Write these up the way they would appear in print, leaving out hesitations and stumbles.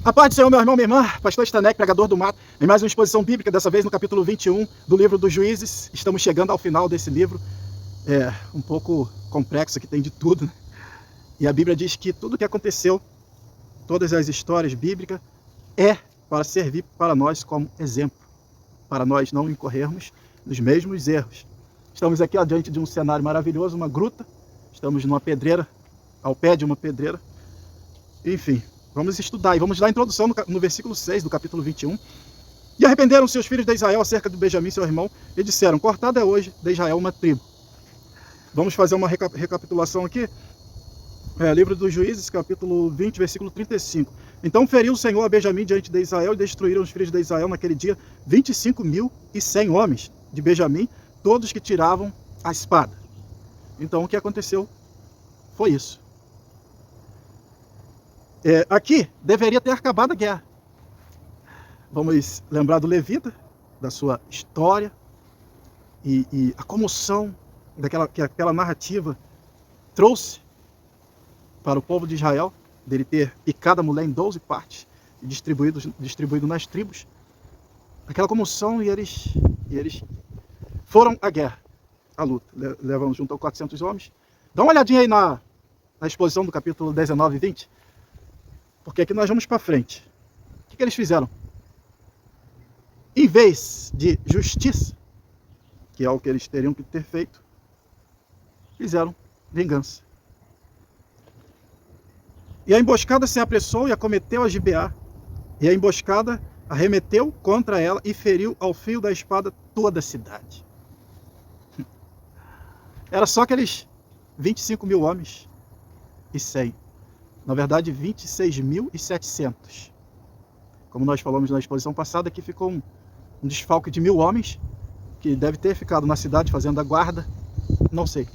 A paz do Senhor, meu irmão, minha irmã, pastor Stanek, pregador do mato, em mais uma exposição bíblica, dessa vez no capítulo 21 do livro dos Juízes. Estamos chegando ao final desse livro, um pouco complexo, que tem de tudo, né? E a Bíblia diz que tudo o que aconteceu, todas as histórias bíblicas, é para servir para nós como exemplo, para nós não incorrermos nos mesmos erros. Estamos aqui diante de um cenário maravilhoso, uma gruta, estamos numa pedreira, ao pé de uma pedreira, enfim. Vamos estudar e vamos dar a introdução no versículo 6 do capítulo 21. E arrependeram-se os filhos de Israel acerca de Benjamim, seu irmão, e disseram: cortada é hoje de Israel uma tribo. Vamos fazer uma recapitulação aqui. Livro dos Juízes, capítulo 20, versículo 35. Então feriu o Senhor a Benjamim diante de Israel, e destruíram os filhos de Israel naquele dia 25.100 homens de Benjamim, todos que tiravam a espada. Então o que aconteceu foi isso. Aqui deveria ter acabado a guerra. Vamos lembrar do levita, da sua história e a comoção que aquela narrativa trouxe para o povo de Israel, dele ter picado a mulher em 12 partes e distribuído nas tribos. Aquela comoção e eles foram à guerra, à luta. Levam junto a 400 homens. Dá uma olhadinha aí na exposição do capítulo 19 e 20. Porque aqui nós vamos para frente. O que eles fizeram? Em vez de justiça, que é o que eles teriam que ter feito, fizeram vingança. E a emboscada se apressou e acometeu a Gibeá. E a emboscada arremeteu contra ela e feriu ao fio da espada toda a cidade. Era só aqueles 25.000 homens e 100. Na verdade, 26.700. Como nós falamos na exposição passada, aqui ficou um desfalque de 1.000 homens, que deve ter ficado na cidade fazendo a guarda, não sei.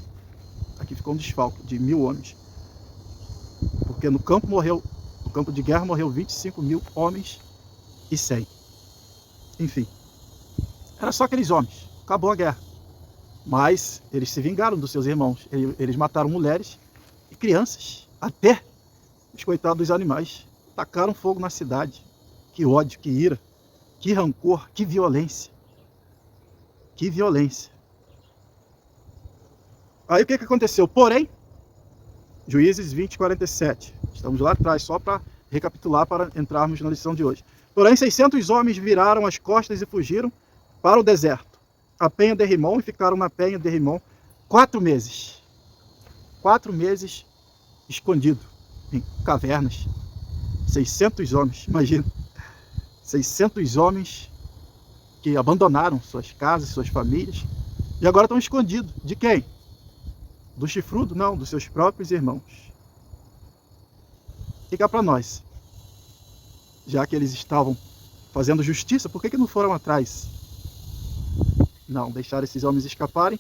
Aqui ficou um desfalque de 1.000 homens. Porque no campo de guerra morreu 25.000 homens e 100. Enfim, era só aqueles homens. Acabou a guerra. Mas eles se vingaram dos seus irmãos. Eles mataram mulheres e crianças, até os coitados dos animais. Tacaram fogo na cidade. Que ódio, que ira, que rancor, que violência. Que violência. Aí o que aconteceu? Porém, Juízes 20, 47. Estamos lá atrás, só para recapitular, para entrarmos na lição de hoje. Porém, 600 homens viraram as costas e fugiram para o deserto, a penha de Rimon, e ficaram na penha de Rimon 4 meses. 4 meses escondidos em cavernas. 600 homens, imagina. 600 homens que abandonaram suas casas, suas famílias, e agora estão escondidos. De quem? Do chifrudo? Não, dos seus próprios irmãos. Fica para nós. Já que eles estavam fazendo justiça, por que não foram atrás? Não, deixaram esses homens escaparem.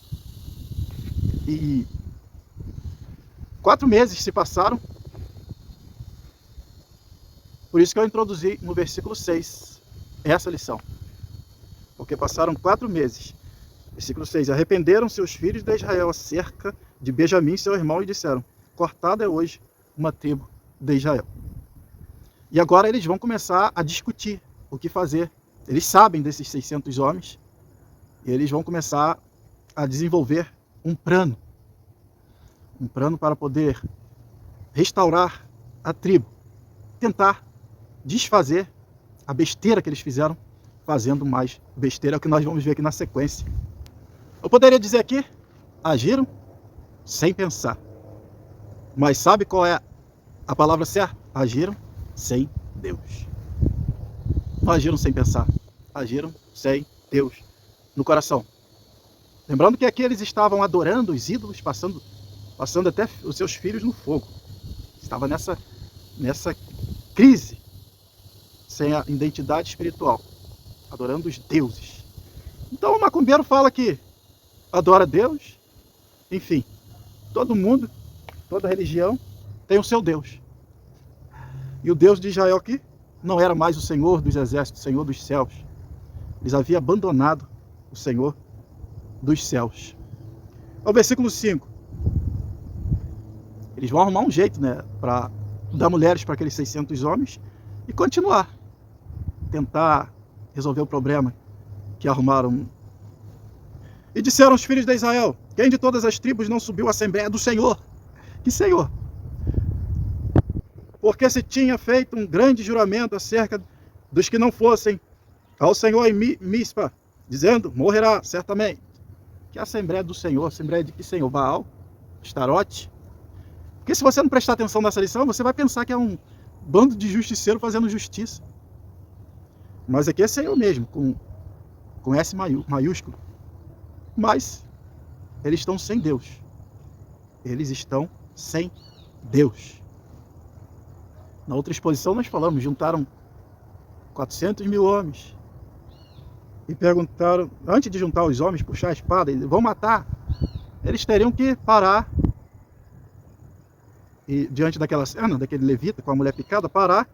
E 4 meses se passaram. Por isso que eu introduzi no versículo 6 essa lição. Porque passaram 4 meses. Versículo 6. Arrependeram-se os filhos de Israel acerca de Benjamim, seu irmão, e disseram: cortada é hoje uma tribo de Israel. E agora eles vão começar a discutir o que fazer. Eles sabem desses 600 homens. E eles vão começar a desenvolver um plano. Um plano para poder restaurar a tribo. Tentar desfazer a besteira que eles fizeram, fazendo mais besteira. É o que nós vamos ver aqui na sequência. Eu poderia dizer aqui, agiram sem pensar. Mas sabe qual é a palavra certa? Agiram sem Deus. Não agiram sem pensar. Agiram sem Deus no coração. Lembrando que aqui eles estavam adorando os ídolos, passando até os seus filhos no fogo. Estava nessa crise, sem a identidade espiritual, adorando os deuses. Então o macumbeiro fala que adora Deus, enfim, todo mundo, toda religião tem o seu Deus. E o Deus de Israel aqui não era mais o Senhor dos exércitos, o Senhor dos céus. Eles haviam abandonado o Senhor dos céus. Ao versículo 5. Eles vão arrumar um jeito, né, para dar mulheres para aqueles 600 homens e continuar, tentar resolver o problema que arrumaram. E disseram os filhos de Israel: quem de todas as tribos não subiu à Assembleia do Senhor? Que Senhor? Porque se tinha feito um grande juramento acerca dos que não fossem ao Senhor em Mispa, dizendo: morrerá certamente. Que Assembleia do Senhor? Assembleia de que Senhor? Baal? Astarote? Porque se você não prestar atenção nessa lição, você vai pensar que é um bando de justiceiros fazendo justiça. Mas aqui é Senhor mesmo, com S maiúsculo. Mas eles estão sem Deus. Eles estão sem Deus. Na outra exposição nós falamos, juntaram 400 mil homens e perguntaram, antes de juntar os homens, puxar a espada, eles vão matar. Eles teriam que parar e diante daquela cena, daquele levita com a mulher picada, parar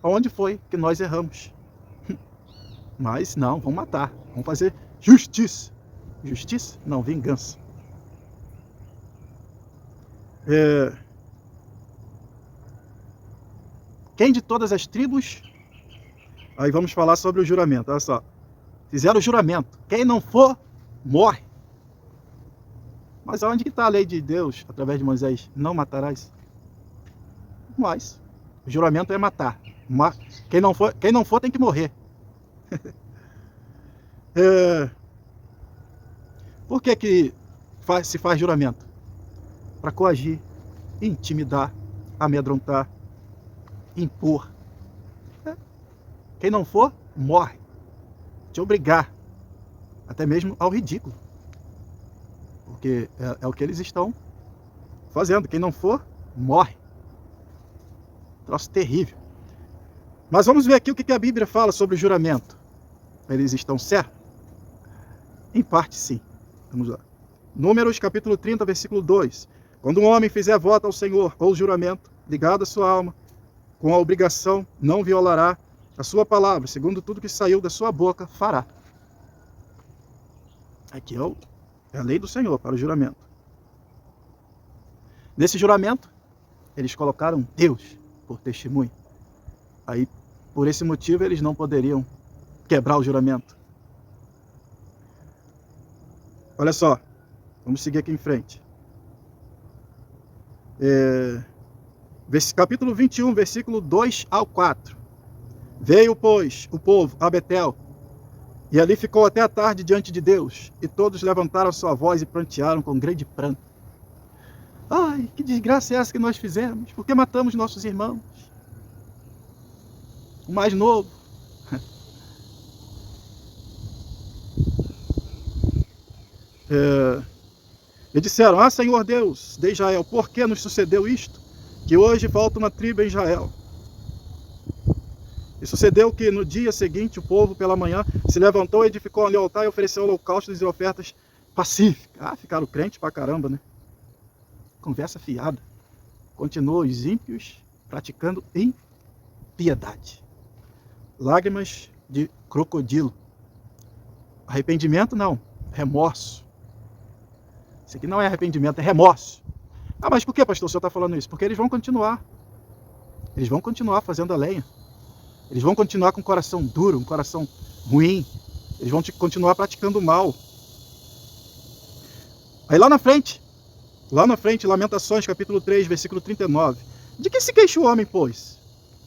onde foi que nós erramos. Mas não, vão matar, vão fazer justiça. Justiça? Não, vingança. Quem de todas as tribos? Aí vamos falar sobre o juramento, olha só. Fizeram o juramento. Quem não for, morre. Mas aonde que está a lei de Deus, através de Moisés? Não matarás. Mas o juramento é matar. Quem não for tem que morrer. Por que se faz juramento? Para coagir, intimidar, amedrontar, impor. Quem não for, morre. Te obrigar, até mesmo ao ridículo. Porque é o que eles estão fazendo. Quem não for, morre. Troço terrível. Mas vamos ver aqui o que a Bíblia fala sobre o juramento. Eles estão certos? Em parte, sim. Vamos lá. Números, capítulo 30, versículo 2. Quando um homem fizer voto ao Senhor, ou juramento, ligado à sua alma, com a obrigação, não violará a sua palavra, segundo tudo que saiu da sua boca, fará. Aqui é a lei do Senhor para o juramento. Nesse juramento, eles colocaram Deus por testemunho. Aí, por esse motivo, eles não poderiam quebrar o juramento. Olha só, vamos seguir aqui em frente. Capítulo 21, versículo 2 ao 4. Veio, pois, o povo a Betel, e ali ficou até a tarde diante de Deus, e todos levantaram sua voz e prantearam com grande pranto. Ai, que desgraça é essa que nós fizemos? Por que matamos nossos irmãos? O mais novo. E disseram: ah, Senhor Deus de Israel, por que nos sucedeu isto? Que hoje falta uma tribo em Israel. E sucedeu que no dia seguinte o povo pela manhã se levantou, edificou ali o altar e ofereceu holocaustos e ofertas pacíficas. Ah, ficaram crentes pra caramba, né? Conversa fiada. Continuou os ímpios praticando impiedade. Lágrimas de crocodilo. Arrependimento não, remorso. Isso aqui não é arrependimento, é remorso. Ah, mas por que, pastor, o senhor está falando isso? Porque eles vão continuar. Eles vão continuar fazendo a lenha. Eles vão continuar com um coração duro, um coração ruim. Eles vão continuar praticando o mal. Aí lá na frente, Lamentações, capítulo 3, versículo 39. De que se queixa o homem, pois?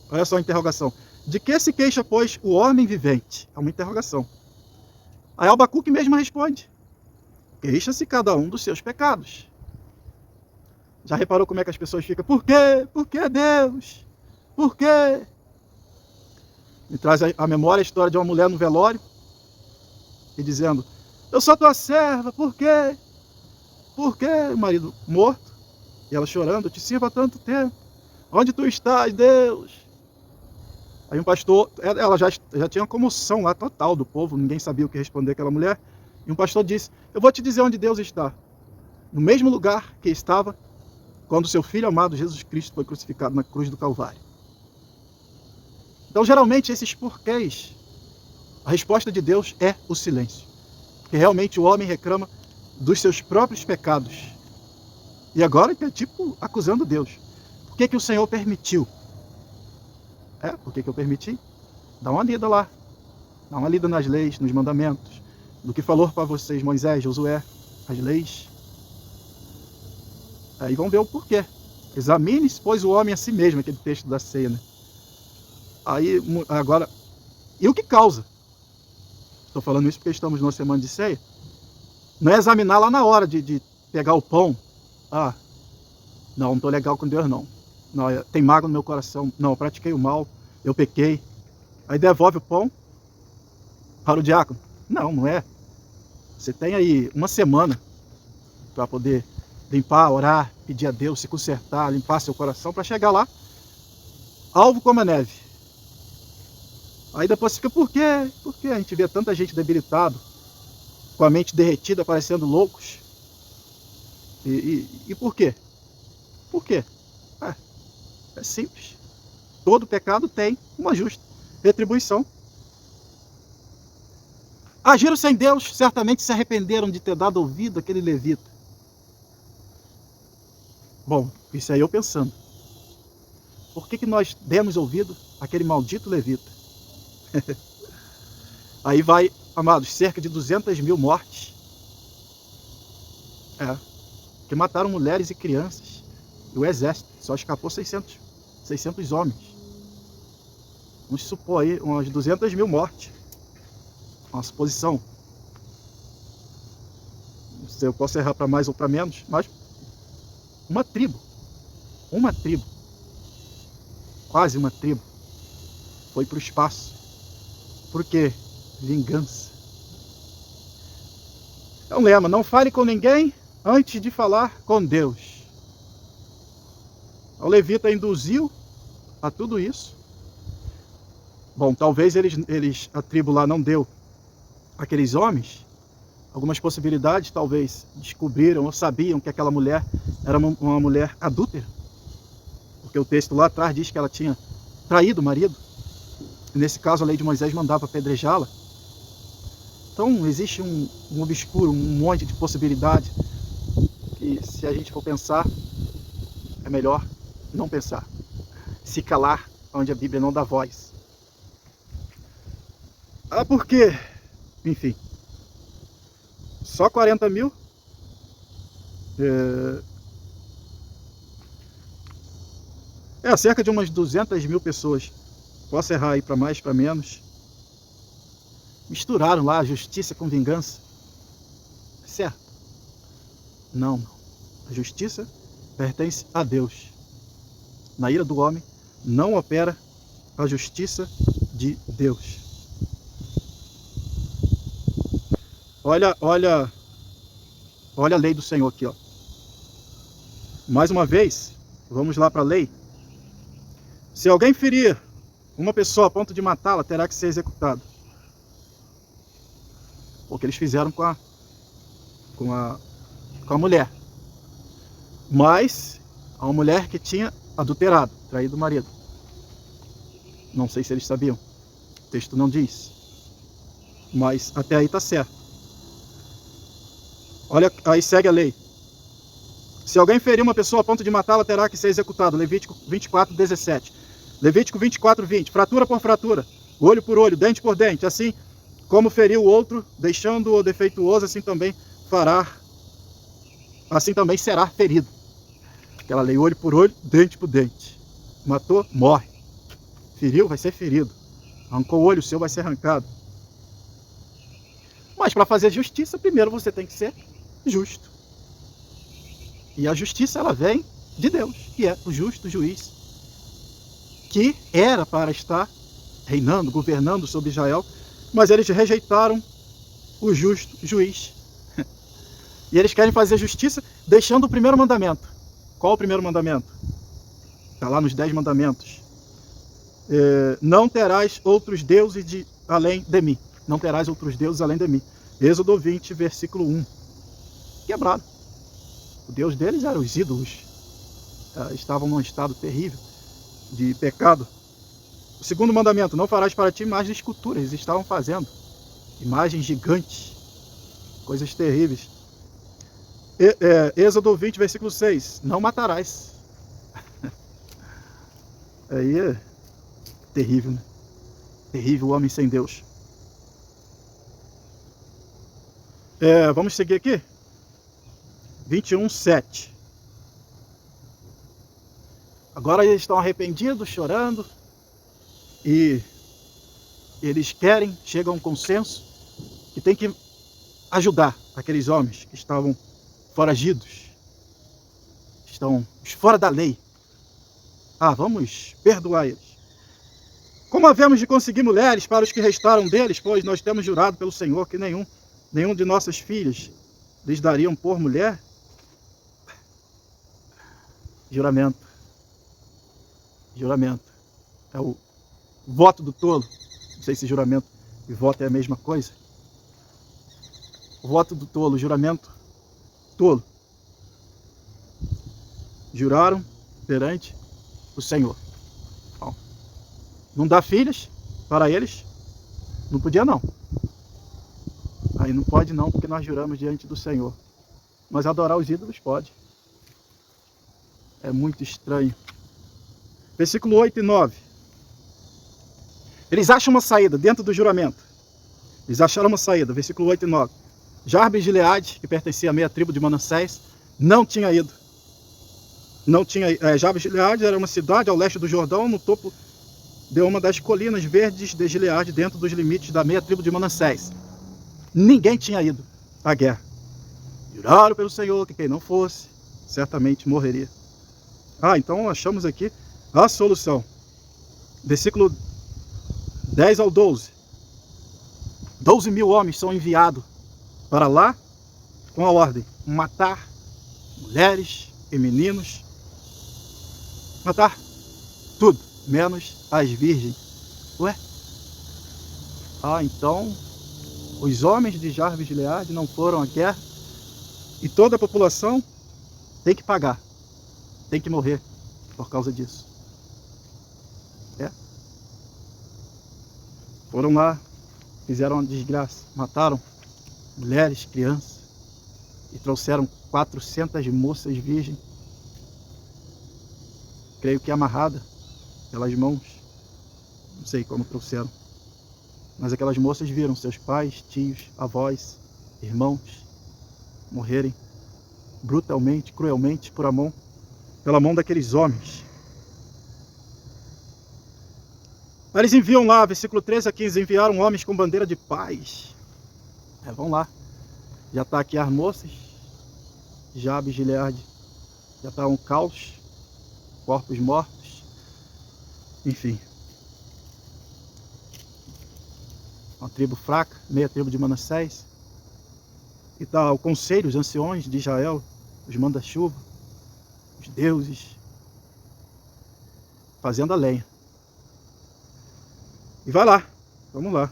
Olha só a interrogação. De que se queixa, pois, o homem vivente? É uma interrogação. Aí Abacuque mesmo responde: queixa-se cada um dos seus pecados. Já reparou como é que as pessoas ficam? Por quê? Por que Deus? Por quê? Me traz à memória a história de uma mulher no velório e dizendo: eu sou tua serva, por quê? Por quê? O marido morto e ela chorando: eu te sirvo há tanto tempo. Onde tu estás, Deus? Aí um pastor, ela já tinha uma comoção lá total do povo, ninguém sabia o que responder àquela mulher. E um pastor disse: eu vou te dizer onde Deus está. No mesmo lugar que estava quando seu filho amado Jesus Cristo foi crucificado na cruz do Calvário. Então, geralmente, esses porquês, a resposta de Deus é o silêncio. Porque realmente o homem reclama dos seus próprios pecados. E agora é tipo acusando Deus. Por que o Senhor permitiu Por que eu permiti? Dá uma lida lá. Dá uma lida nas leis, nos mandamentos. Do que falou para vocês Moisés, Josué, as leis. Aí vão ver o porquê. Examine-se, pois, o homem a si mesmo, aquele texto da ceia, né? Aí, agora, e o que causa? Estou falando isso porque estamos numa semana de ceia. Não é examinar lá na hora de pegar o pão. Não estou legal com Deus, não. Não, tem mágoa no meu coração. Não, eu pratiquei o mal, eu pequei. Aí devolve o pão para o diácono. Não é. Você tem aí uma semana para poder limpar, orar, pedir a Deus, se consertar, limpar seu coração, para chegar lá, alvo como a neve. Aí depois fica, por quê? Porque a gente vê tanta gente debilitada, com a mente derretida, parecendo loucos. E por quê? Por quê? É simples. Todo pecado tem uma justa retribuição. Agiram sem Deus, certamente se arrependeram de ter dado ouvido àquele levita. Bom, isso aí eu pensando. Por que nós demos ouvido àquele maldito levita? Aí vai, amados, cerca de 200.000 mortes. Que mataram mulheres e crianças. E o exército só escapou 600 homens. Vamos supor aí umas 200.000 mortes. Uma suposição. Não sei, eu posso errar para mais ou para menos, mas uma tribo, quase uma tribo, foi para o espaço. Por quê? Vingança. É um lema: não fale com ninguém antes de falar com Deus. O levita induziu a tudo isso. Bom, talvez a tribo lá não deu aqueles homens algumas possibilidades, talvez descobriram ou sabiam que aquela mulher era uma mulher adúltera, porque o texto lá atrás diz que ela tinha traído o marido, e nesse caso a lei de Moisés mandava apedrejá-la. Então existe um obscuro, um monte de possibilidade, que se a gente for pensar, é melhor não pensar, se calar onde a Bíblia não dá voz. Por quê? Enfim, só 40.000? Cerca de umas 200.000 pessoas. Posso errar aí para mais, para menos. Misturaram lá a justiça com vingança. Certo? Não. A justiça pertence a Deus. Na ira do homem não opera a justiça de Deus. Olha a lei do Senhor aqui, ó. Mais uma vez, vamos lá para a lei. Se alguém ferir uma pessoa a ponto de matá-la, terá que ser executado. O que eles fizeram com a mulher. Mas a uma mulher que tinha adulterado, traído o marido. Não sei se eles sabiam. O texto não diz. Mas até aí está certo. Olha, aí segue a lei. Se alguém ferir uma pessoa a ponto de matá-la, terá que ser executado. Levítico 24:17. Levítico 24:20. Fratura por fratura, olho por olho, dente por dente. Assim como feriu o outro, deixando-o defeituoso, assim também será ferido. Aquela lei, olho por olho, dente por dente. Matou, morre. Feriu, vai ser ferido. Arrancou o olho, o seu vai ser arrancado. Mas para fazer justiça, primeiro você tem que ser justo. E a justiça, ela vem de Deus, que é o justo juiz, que era para estar reinando, governando sobre Israel, mas eles rejeitaram o justo juiz. E eles querem fazer justiça deixando o primeiro mandamento. Qual o primeiro mandamento? Está lá nos 10 mandamentos. Não terás outros deuses além de mim. Não terás outros deuses além de mim. Êxodo 20, versículo 1. Quebrado. O Deus deles eram os ídolos. Estavam num estado terrível de pecado. O segundo mandamento: não farás para ti imagens de escultura. Eles estavam fazendo imagens gigantes, coisas terríveis. Êxodo 20, versículo 6. Não matarás. Aí Terrível, né? Terrível o homem sem Deus. Vamos seguir aqui. 21:7. Agora eles estão arrependidos, chorando, e eles chegam a um consenso que tem que ajudar aqueles homens que estavam foragidos, estão fora da lei. Vamos perdoar eles. Como havemos de conseguir mulheres para os que restaram deles, pois nós temos jurado pelo Senhor que nenhum de nossas filhas lhes dariam por mulher? Juramento. Juramento. É o voto do tolo. Não sei se juramento e voto é a mesma coisa. O voto do tolo, juramento tolo. Juraram perante o Senhor. Bom, não dá filhas para eles? Não podia não. Aí não pode não, porque nós juramos diante do Senhor. Mas adorar os ídolos pode. É muito estranho. Versículo 8 e 9. Eles acham uma saída dentro do juramento. Eles acharam uma saída. Versículo 8 e 9. Jarbes de Gileade, que pertencia à meia tribo de Manassés, não tinha ido. Jarbes de Gileade era uma cidade ao leste do Jordão, no topo de uma das colinas verdes de Gileade, dentro dos limites da meia tribo de Manassés. Ninguém tinha ido à guerra. Juraram pelo Senhor que quem não fosse, certamente morreria. Então achamos aqui a solução. Versículo 10 ao 12. 12 mil homens são enviados para lá com a ordem: matar mulheres e meninos, matar tudo, menos as virgens. Então os homens de Jarbes de Gileade não foram à guerra e toda a população tem que pagar, tem que morrer por causa disso. Foram lá, fizeram uma desgraça, mataram mulheres, crianças e trouxeram 400 moças virgens, creio que amarrada pelas mãos, não sei como trouxeram, mas aquelas moças viram seus pais, tios, avós, irmãos morrerem brutalmente, cruelmente pela mão daqueles homens. Eles enviam lá, versículo 13 a 15, enviaram homens com bandeira de paz. Vão lá. Já está aqui as moças. Jarbes de Gileade. Já está um caos. Corpos mortos. Enfim. Uma tribo fraca, meia tribo de Manassés. E está o conselho, os anciões de Israel, os manda-chuva, os deuses, fazendo a lenha. E vai lá, vamos lá.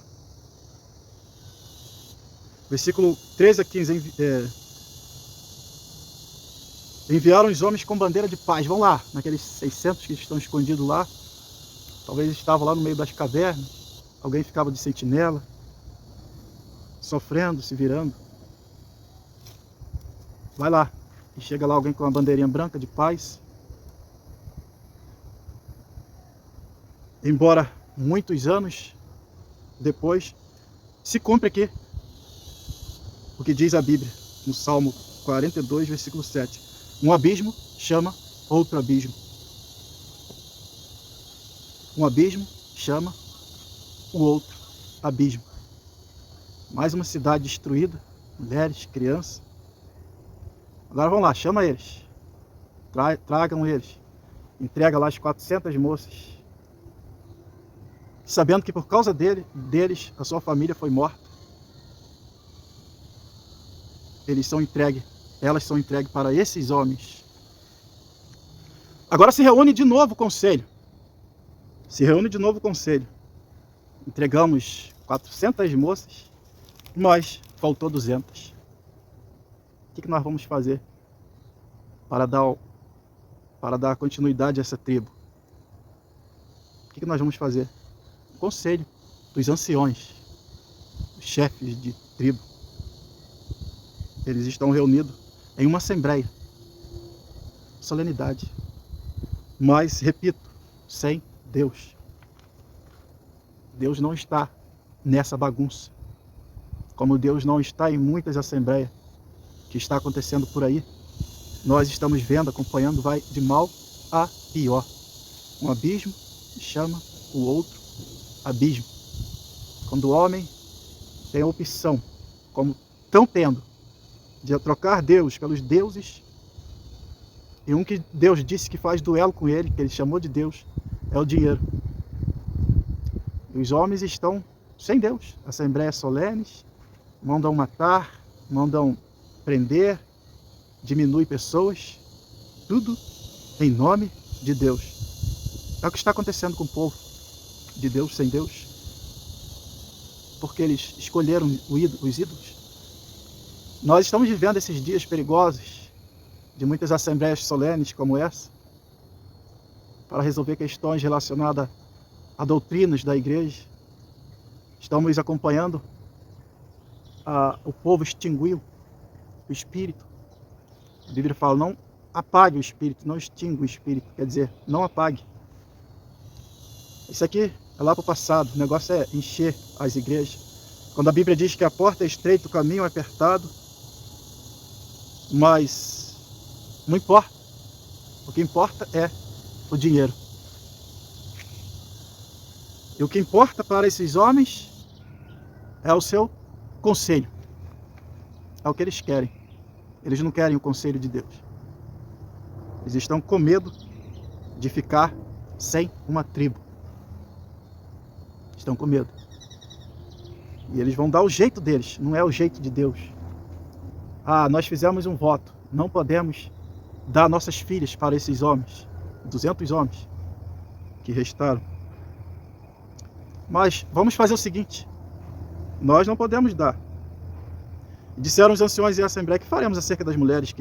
Versículo 13 a 15. Enviaram os homens com bandeira de paz. Vão lá, naqueles 600 que estão escondidos lá. Talvez estavam lá no meio das cavernas. Alguém ficava de sentinela, sofrendo, se virando. Vai lá. E chega lá alguém com uma bandeirinha branca de paz. Embora muitos anos depois, se cumpre aqui o que diz a Bíblia, no Salmo 42, versículo 7. Um abismo chama outro abismo. Um abismo chama o outro abismo. Mais uma cidade destruída, mulheres, crianças. Agora vamos lá, chama eles. Tragam eles. Entrega lá as 400 moças. Sabendo que por causa deles, a sua família foi morta. Elas são entregues para esses homens. Agora se reúne de novo o conselho. Entregamos 400 moças, mas faltou 200. O que nós vamos fazer para dar continuidade a essa tribo? O que nós vamos fazer? O conselho dos anciões, os chefes de tribo. Eles estão reunidos em uma assembleia, solenidade, mas, repito, sem Deus. Deus não está nessa bagunça. Como Deus não está em muitas assembleias que está acontecendo por aí. Nós estamos vendo, acompanhando, vai de mal a pior. Um abismo chama o outro abismo. Quando o homem tem a opção, como estão tendo, de trocar Deus pelos deuses, e um que Deus disse que faz duelo com ele, que ele chamou de Deus, é o dinheiro. E os homens estão sem Deus. Assembleias solenes, mandam matar, mandam prender, diminui pessoas, tudo em nome de Deus. É o que está acontecendo com o povo de Deus sem Deus, porque eles escolheram os ídolos. Nós estamos vivendo esses dias perigosos de muitas assembleias solenes como essa, para resolver questões relacionadas a doutrinas da igreja. Estamos acompanhando o povo extinguiu o espírito. A Bíblia fala, não apague o espírito, não extinga o espírito, quer dizer, não apague. Isso aqui é lá para o passado, o negócio é encher as igrejas. Quando a Bíblia diz que a porta é estreita, o caminho é apertado, mas não importa. O que importa é o dinheiro. E o que importa para esses homens é o seu conselho. É o que eles querem. Eles não querem o conselho de Deus. Eles estão com medo de ficar sem uma tribo. Estão com medo. E eles vão dar o jeito deles, não é o jeito de Deus. Ah, nós fizemos um voto, não podemos dar nossas filhas para esses homens, 200 homens que restaram. Mas vamos fazer o seguinte, nós não podemos dar. Disseram os anciões e a Assembleia, que faremos acerca das mulheres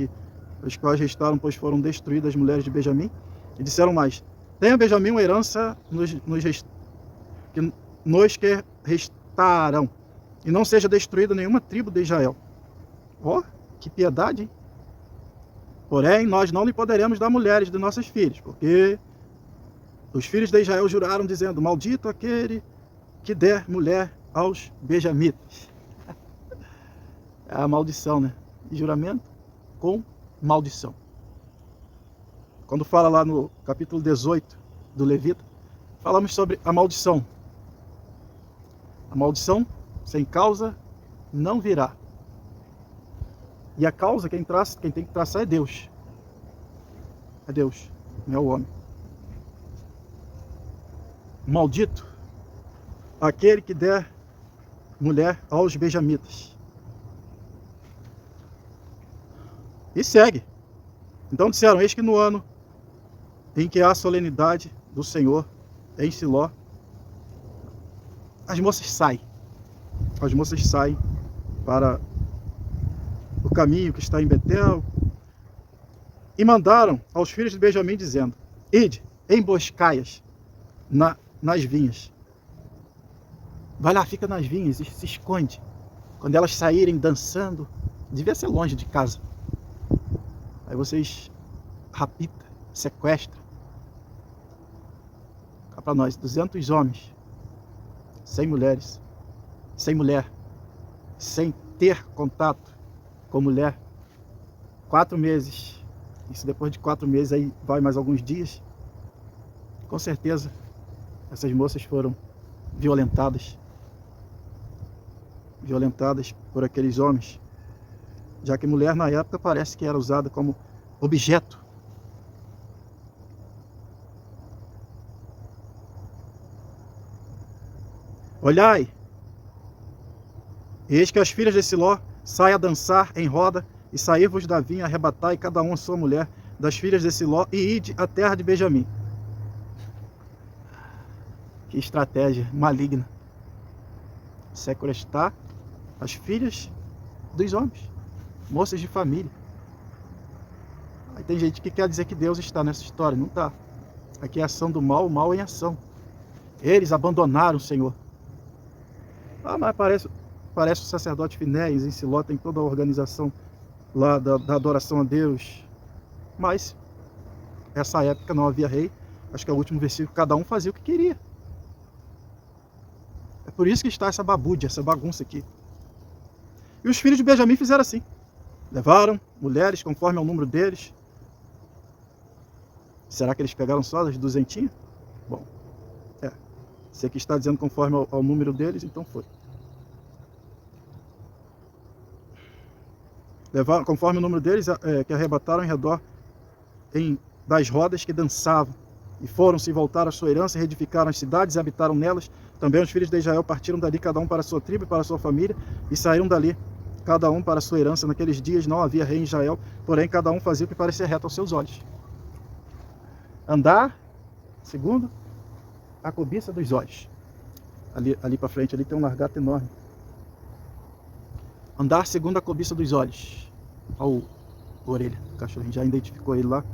as quais restaram, pois foram destruídas as mulheres de Benjamim? E disseram mais, tenha Benjamim uma herança nos que restaram, e não seja destruída nenhuma tribo de Israel. Ó, que piedade, hein? Porém, nós não lhe poderemos dar mulheres de nossas filhas, porque os filhos de Israel juraram, dizendo, maldito aquele que der mulher aos benjamitas. É a maldição, né? Juramento com maldição. Quando fala lá no capítulo 18 do Levita, falamos sobre a maldição. A maldição sem causa não virá. E a causa, quem tem que traçar é Deus. É Deus, não é o homem. Maldito aquele que der mulher aos benjamitas. E segue. Então disseram, eis que no ano em que há a solenidade do Senhor em Siló, as moças saem. As moças saem para o caminho que está em Betel, e mandaram aos filhos de Benjamim, dizendo, ide, emboscai-as nas vinhas. Vai lá, fica nas vinhas e se esconde. Quando elas saírem dançando, devia ser longe de casa. Aí vocês raptam, sequestram. Cá para nós, 200 homens, sem mulheres, sem mulher, sem ter contato com mulher, 4 meses. Isso depois de 4 meses, aí vai mais alguns dias. Com certeza, essas moças foram violentadas por aqueles homens, já que mulher na época parece que era usada como objeto. Olhai, eis que as filhas de Siló saem a dançar em roda, e sair-vos da vinha, arrebatai cada um a sua mulher das filhas de Siló, e ide à terra de Benjamim. Que estratégia maligna. Sequestrar as filhas dos homens, moças de família. Aí tem gente que quer dizer que Deus está nessa história. Não está. Aqui é a ação do mal, o mal em ação. Eles abandonaram o Senhor. Ah, mas parece o sacerdote Finéias em Siló, tem toda a organização lá da adoração a Deus. Mas nessa época não havia rei. Acho que é o último versículo, cada um fazia o que queria. Por isso que está essa babúdia, essa bagunça aqui. E os filhos de Benjamim fizeram assim. Levaram mulheres conforme ao número deles. Será que eles pegaram só as duzentinhas? Bom, se aqui está dizendo conforme ao número deles, então foi. Levaram, conforme o número deles, que arrebataram em redor das rodas que dançavam. E foram-se e voltaram à sua herança, reedificaram as cidades e habitaram nelas. Também os filhos de Israel partiram dali, cada um para a sua tribo e para a sua família, e saíram dali, cada um para a sua herança. Naqueles dias não havia rei em Israel, porém cada um fazia o que parecia reto aos seus olhos. Andar segundo a cobiça dos olhos. Ali para frente, ali tem um largato enorme. Andar segundo a cobiça dos olhos. Olha a orelha, o cachorrinho já identificou ele lá,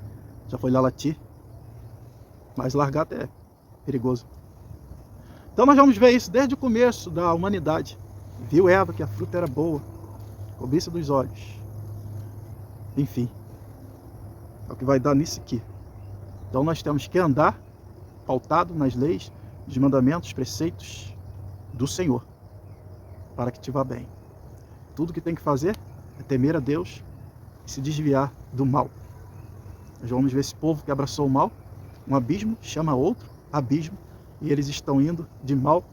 já foi lá latir. Mas largato é perigoso. Então nós vamos ver isso desde o começo da humanidade. Viu Eva que a fruta era boa, cobiça dos olhos. Enfim, é o que vai dar nisso aqui. Então nós temos que andar pautado nas leis, nos mandamentos, preceitos do Senhor, para que te vá bem. Tudo que tem que fazer é temer a Deus e se desviar do mal. Nós vamos ver esse povo que abraçou o mal. Um abismo chama outro abismo, e eles estão indo de mal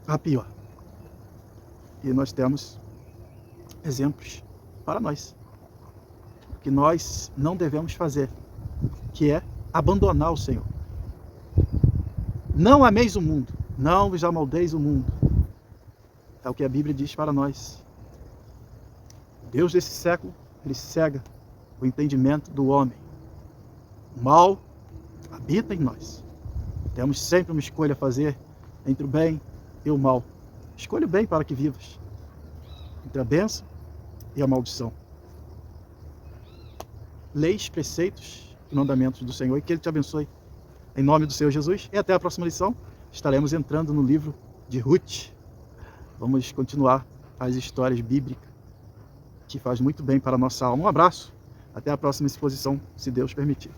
a pior. E nós temos exemplos para nós. O que nós não devemos fazer, que é abandonar o Senhor. Não ameis o mundo, não vos amaldeis o mundo. É o que a Bíblia diz para nós. Deus desse século, ele cega o entendimento do homem. O mal habita em nós. Temos sempre uma escolha a fazer entre o bem e o mal. Escolha o bem para que vivas. Entre a bênção e a maldição. Leis, preceitos e mandamentos do Senhor, e que Ele te abençoe. Em nome do Senhor Jesus. E até a próxima lição. Estaremos entrando no livro de Ruth. Vamos continuar as histórias bíblicas, que faz muito bem para a nossa alma. Um abraço. Até a próxima exposição, se Deus permitir.